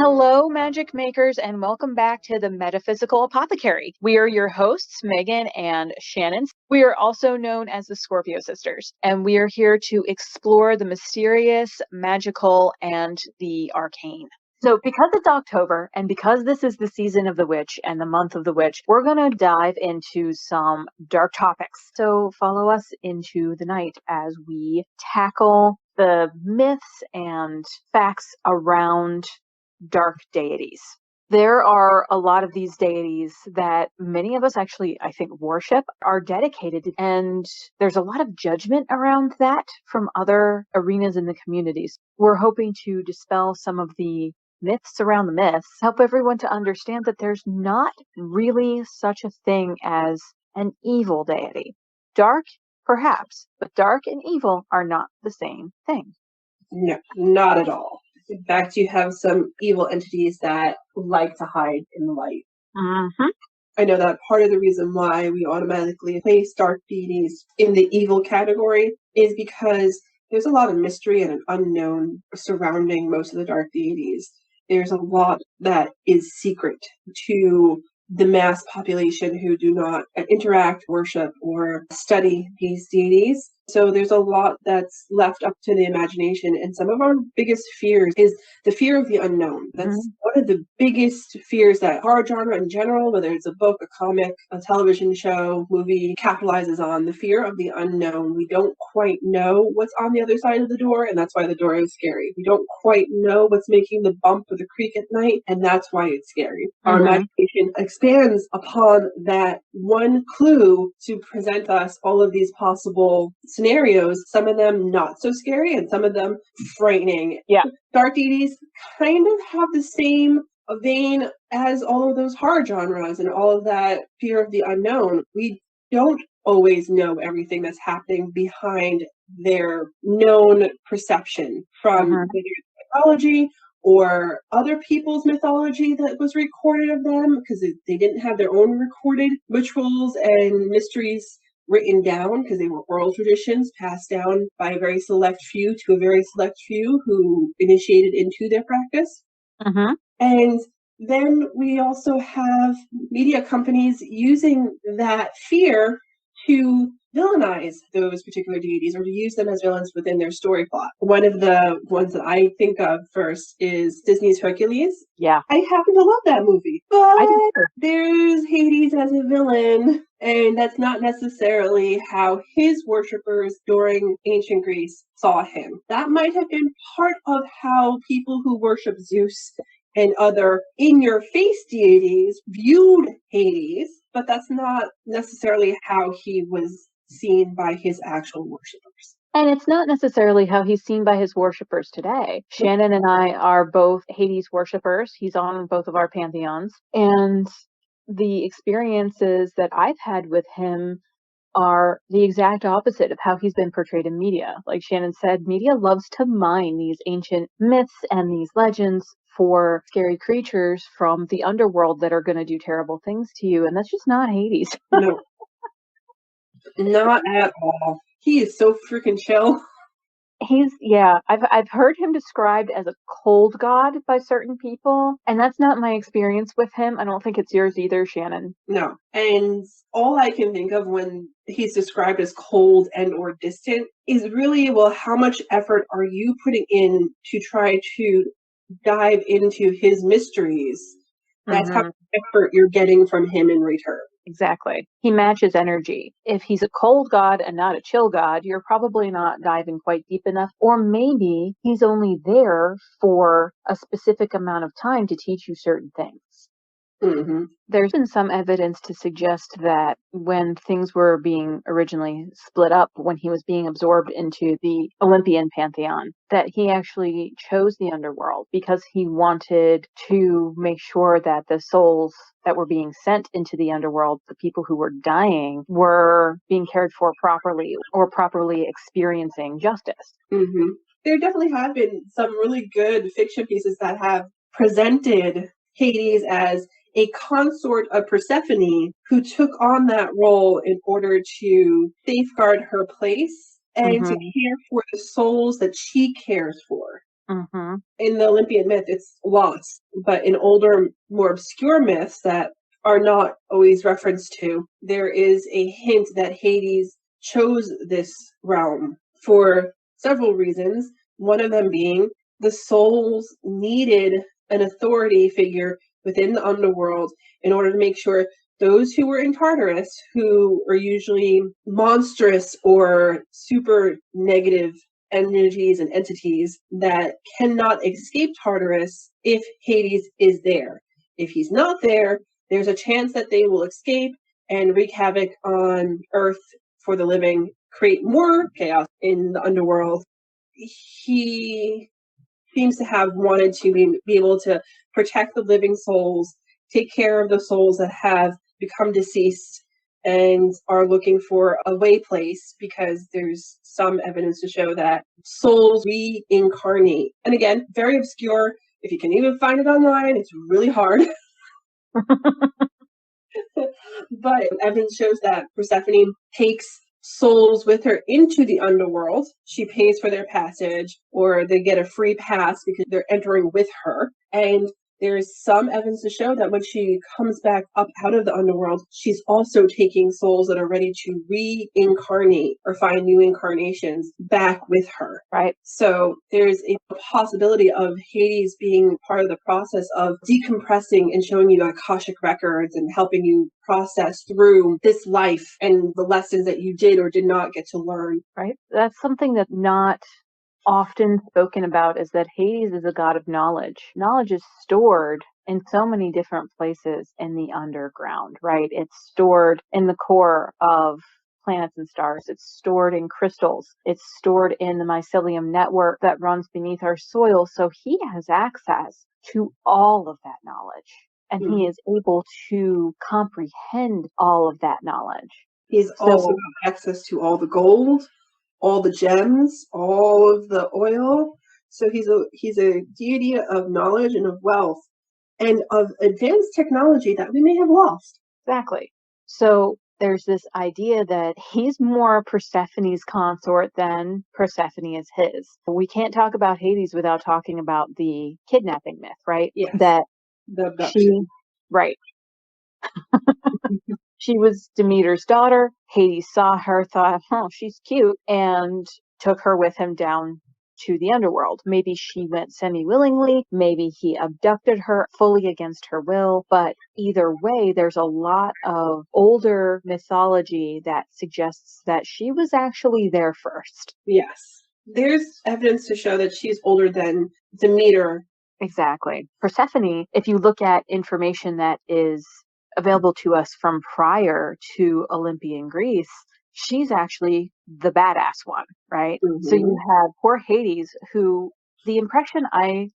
Hello, magic makers, and welcome back to the Metaphysical Apothecary. We are your hosts, Megan and Shannon. We are also known as the Scorpio Sisters, and we are here to explore the mysterious, magical, and the arcane. So because it's October, and because this is the season of the witch and the month of the witch, we're going to dive into some dark topics. So follow us into the night as we tackle the myths and facts around dark deities. There are a lot of these deities that many of us actually, I think, worship, are dedicated, and there's a lot of judgment around that from other arenas in the communities. We're hoping to dispel some of the myths around the myths, help everyone to understand that there's not really such a thing as an evil deity. Dark, perhaps, but dark and evil are not the same thing. No, not at all. In fact, you have some evil entities that like to hide in the light. Mm-hmm. I know that part of the reason why we automatically place dark deities in the evil category is because there's a lot of mystery and an unknown surrounding most of the dark deities. There's a lot that is secret to the mass population who do not interact, worship, or study these deities. So there's a lot that's left up to the imagination. And some of our biggest fears is the fear of the unknown. That's one of the biggest fears that horror genre in general, whether it's a book, a comic, a television show, movie, capitalizes on the fear of the unknown. We don't quite know what's on the other side of the door, and that's why the door is scary. We don't quite know what's making the bump or the creak at night, and that's why it's scary. Our imagination expands upon that one clue to present us all of these possible scenarios, some of them not so scary and some of them frightening. Yeah. Dark deities kind of have the same vein as all of those horror genres and all of that fear of the unknown. We don't always know everything that's happening behind their known perception from mythology or other people's mythology that was recorded of them, because they didn't have their own recorded rituals and mysteries written down, because they were oral traditions passed down by a very select few to a very select few who initiated into their practice. And then we also have media companies using that fear to villainize those particular deities or to use them as villains within their story plot. One of the ones that I think of first is Disney's Hercules. Yeah. I happen to love that movie, but there's Hades as a villain, and that's not necessarily how his worshippers during ancient Greece saw him. That might have been part of how people who worship Zeus and other in-your-face deities viewed Hades, but that's not necessarily how he was seen by his actual worshippers. And it's not necessarily how he's seen by his worshippers today. Shannon and I are both Hades worshippers. He's on both of our pantheons. And the experiences that I've had with him are the exact opposite of how he's been portrayed in media. Like Shannon said, media loves to mine these ancient myths and these legends for scary creatures from the underworld that are going to do terrible things to you. And that's just not Hades. No. Not at all. He is so freaking chill. I've heard him described as a cold god by certain people, and that's not my experience with him. I don't think it's yours either, Shannon. No. And all I can think of when he's described as cold and or distant is really, well, how much effort are you putting in to try to dive into his mysteries? That's how much effort you're getting from him in return. Exactly. He matches energy. If he's a cold god and not a chill god, you're probably not diving quite deep enough. Or maybe he's only there for a specific amount of time to teach you certain things. There's been some evidence to suggest that when things were being originally split up, when he was being absorbed into the Olympian pantheon, that he actually chose the underworld because he wanted to make sure that the souls that were being sent into the underworld, the people who were dying, were being cared for properly or properly experiencing justice. There definitely have been some really good fiction pieces that have presented Hades as a consort of Persephone who took on that role in order to safeguard her place and to care for the souls that she cares for. Mm-hmm. In the Olympian myth, it's lost, but in older, more obscure myths that are not always referenced to, there is a hint that Hades chose this realm for several reasons. One of them being the souls needed an authority figure within the underworld in order to make sure those who were in Tartarus, who are usually monstrous or super negative energies and entities that cannot escape Tartarus if Hades is there. If he's not there, there's a chance that they will escape and wreak havoc on Earth for the living, create more chaos in the underworld. He seems to have wanted to be able to protect the living souls, take care of the souls that have become deceased and are looking for a way place, because there's some evidence to show that souls reincarnate. And again, very obscure. If you can even find it online, it's really hard. But evidence shows that Persephone takes souls with her into the underworld. She pays for their passage, or they get a free pass because they're entering with her. And there's some evidence to show that when she comes back up out of the underworld, she's also taking souls that are ready to reincarnate or find new incarnations back with her. Right. So there's a possibility of Hades being part of the process of decompressing and showing you Akashic records and helping you process through this life and the lessons that you did or did not get to learn. Right. That's something that's not often spoken about, is that Hades is a god of knowledge. Knowledge is stored in so many different places in the underground, right? It's stored in the core of planets and stars. It's stored in crystals. It's stored in the mycelium network that runs beneath our soil. So he has access to all of that knowledge, and he is able to comprehend all of that knowledge. He's also got access to all the gold, all the gems, all of the oil. So he's a deity of knowledge and of wealth and of advanced technology that we may have lost. Exactly. So there's this idea that he's more Persephone's consort than Persephone is his. We can't talk about Hades without talking about the kidnapping myth, right? Yes. That the abduction. Right. She was Demeter's daughter. Hades saw her, thought, oh, she's cute, and took her with him down to the underworld. Maybe she went semi-willingly, maybe he abducted her fully against her will, but either way, there's a lot of older mythology that suggests that she was actually there first. Yes. There's evidence to show that she's older than Demeter. Exactly. Persephone, if you look at information that is available to us from prior to Olympian Greece, she's actually the badass one, right? So you have poor Hades, who the impression I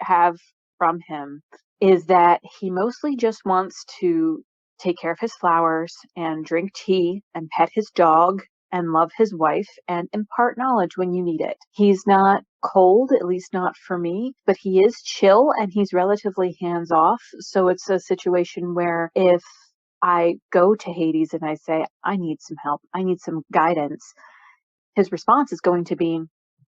have from him is that he mostly just wants to take care of his flowers and drink tea and pet his dog and love his wife and impart knowledge when you need it. He's not cold, at least not for me, but he is chill and he's relatively hands off. So it's a situation where if I go to Hades and I say, I need some help, I need some guidance, his response is going to be,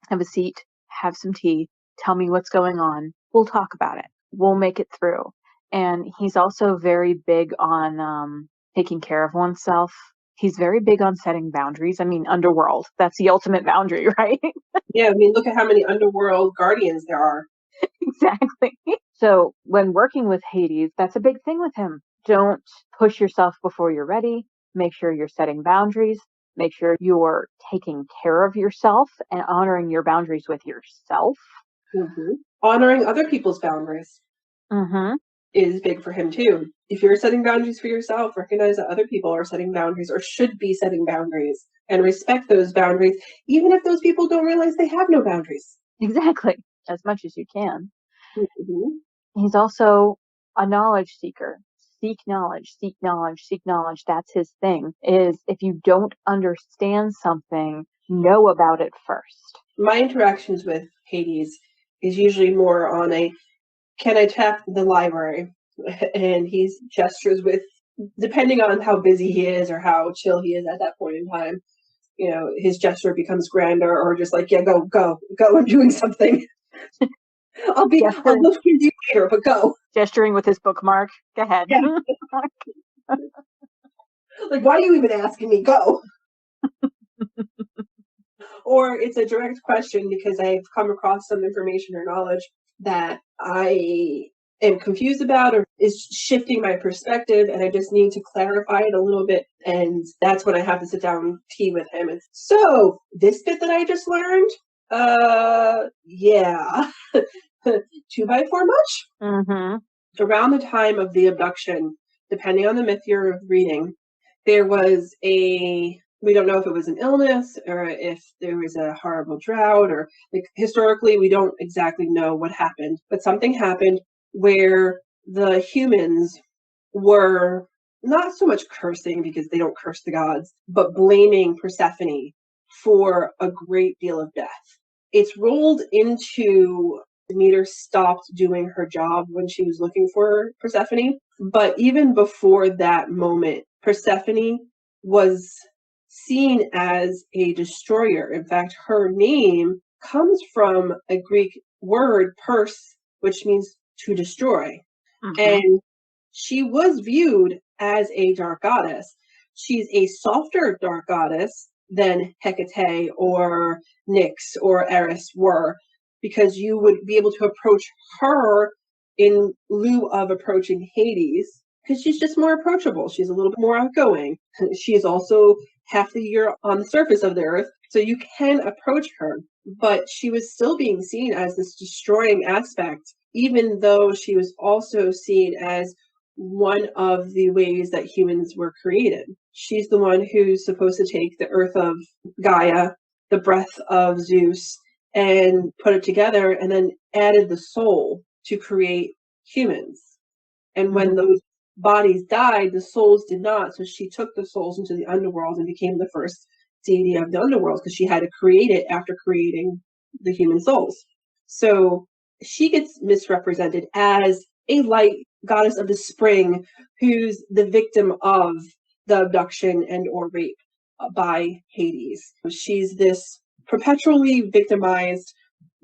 have a seat, have some tea, tell me what's going on. We'll talk about it. We'll make it through. And he's also very big on taking care of oneself. He's very big on setting boundaries. I mean, underworld, that's the ultimate boundary, right? Yeah, I mean, look at how many underworld guardians there are. Exactly. So when working with Hades, that's a big thing with him. Don't push yourself before you're ready. Make sure you're setting boundaries. Make sure you're taking care of yourself and honoring your boundaries with yourself. Honoring other people's boundaries is big for him too. If you're setting boundaries for yourself, recognize that other people are setting boundaries or should be setting boundaries and respect those boundaries, even if those people don't realize they have no boundaries. Exactly. As much as you can. He's also a knowledge seeker. Seek knowledge, seek knowledge, seek knowledge. That's his thing, is if you don't understand something, know about it first. My interactions with Hades is usually more on a, can I tap the library? And he gestures with, depending on how busy he is or how chill he is at that point in time, you know, his gesture becomes grander or just like, yeah, go, I'm doing something. I'll look for you later, but go. Gesturing with his bookmark. Go ahead. Yeah. Like, why are you even asking me? Go. Or it's a direct question because I've come across some information or knowledge that I am confused about or is shifting my perspective, and I just need to clarify it a little bit. And that's when I have to sit down tea with him. And so this bit that I just learned, yeah, 2x4 much? Mm-hmm. Around the time of the abduction, depending on the myth you're reading, there was we don't know if it was an illness or if there was a horrible drought, or like historically we don't exactly know what happened, but something happened where the humans were not so much cursing, because they don't curse the gods, but blaming Persephone for a great deal of death. It's rolled into Demeter stopped doing her job when she was looking for Persephone. But even before that moment, Persephone was seen as a destroyer. In fact, her name comes from a Greek word, pers, which means to destroy. Mm-hmm. And she was viewed as a dark goddess. She's a softer dark goddess than Hecate or Nyx or Eris were, because you would be able to approach her in lieu of approaching Hades, because she's just more approachable. She's a little bit more outgoing. She is also half the year on the surface of the earth, so you can approach her. But she was still being seen as this destroying aspect, even though she was also seen as one of the ways that humans were created. She's the one who's supposed to take the earth of Gaia, the breath of Zeus, and put it together, and then added the soul to create humans. And when those bodies died, the souls did not. So she took the souls into the underworld and became the first deity of the underworld, because she had to create it after creating the human souls. So she gets misrepresented as a light goddess of the spring who's the victim of the abduction and or rape by Hades. She's this perpetually victimized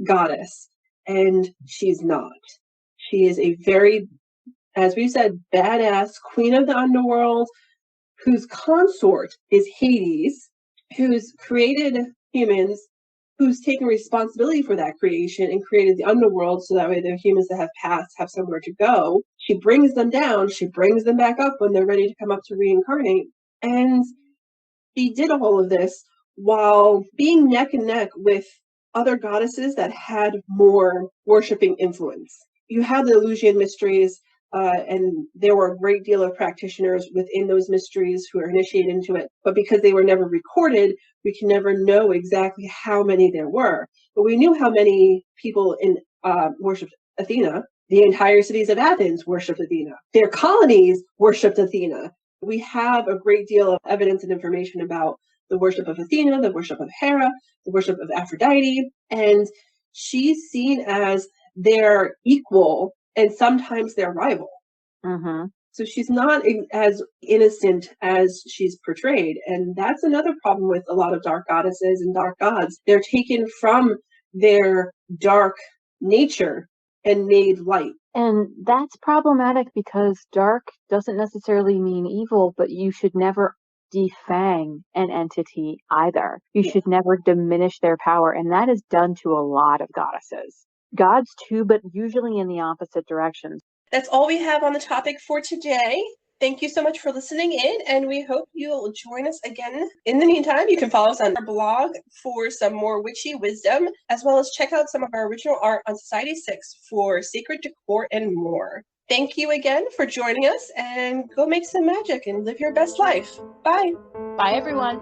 goddess, and she's not. She is a very, as we said, badass queen of the underworld, whose consort is Hades, who's created humans, who's taken responsibility for that creation and created the underworld, so that way the humans that have passed have somewhere to go. She brings them down, she brings them back up when they're ready to come up to reincarnate. And she did all of this while being neck and neck with other goddesses that had more worshipping influence. You had the Eleusinian mysteries, and there were a great deal of practitioners within those mysteries who were initiated into it. But because they were never recorded, we can never know exactly how many there were. But we knew how many people worshipped Athena. The entire cities of Athens worshipped Athena. Their colonies worshipped Athena. We have a great deal of evidence and information about the worship of Athena, the worship of Hera, the worship of Aphrodite, and she's seen as their equal and sometimes their rival. Mm-hmm. So she's not as innocent as she's portrayed. And that's another problem with a lot of dark goddesses and dark gods. They're taken from their dark nature and made light. And that's problematic because dark doesn't necessarily mean evil, but you should never defang an entity either. You should never diminish their power. And that is done to a lot of goddesses. Gods too, but usually in the opposite directions. That's all we have on the topic for today. Thank you so much for listening in, and we hope you'll join us again. In the meantime, you can follow us on our blog for some more witchy wisdom, as well as check out some of our original art on Society 6 for sacred decor and more. Thank you again for joining us, and go make some magic and live your best life. Bye. Bye, everyone.